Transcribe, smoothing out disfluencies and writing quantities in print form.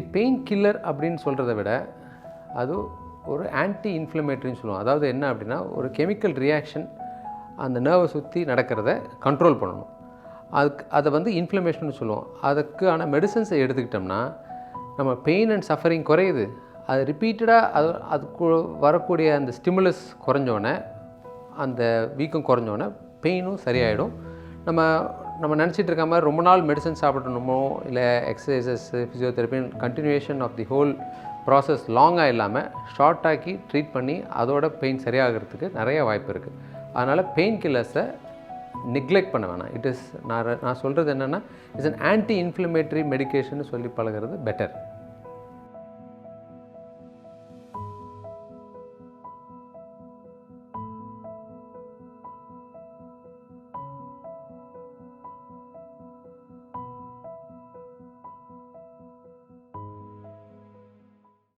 Pain killer அப்படின்னு சொல்கிறத விட அது ஒரு ஆன்டி இன்ஃப்ளமேட்டரின்னு சொல்லுவோம். அதாவது என்ன அப்படின்னா, ஒரு கெமிக்கல் ரியாக்ஷன் அந்த நர்வை சுற்றி நடக்கிறத கண்ட்ரோல் பண்ணணும். அதை வந்து இன்ஃப்ளமேஷன் சொல்லுவோம். அதுக்கான மெடிசன்ஸை எடுத்துக்கிட்டோம்னா நம்ம பெயின் அண்ட் சஃபரிங் குறையுது. அது ரிப்பீட்டடாக அதுக்கு வரக்கூடிய அந்த ஸ்டிமுலஸ் குறைஞ்சோடனே, அந்த வீக்கம் குறைஞ்சோடனே பெயினும் சரியாயிடும். நம்ம நினச்சிட்டு இருக்க மாதிரி ரொம்ப நாள் மெடிசன் சாப்பிடணுமோ, இல்லை exercises, physiotherapy continuation of the whole process லாங்காக இல்லாமல் ஷார்ட்டாக்கி ட்ரீட் பண்ணி அதோட பெயின் சரியாகிறதுக்கு நிறைய வாய்ப்பு இருக்குது. அதனால் பெயின் கில்லர்ஸை நெக்லெக்ட் பண்ண வேணாம். நான் சொல்கிறது என்னென்னா, it's an anti inflammatory medication சொல்லி பழகிறது பெட்டர்.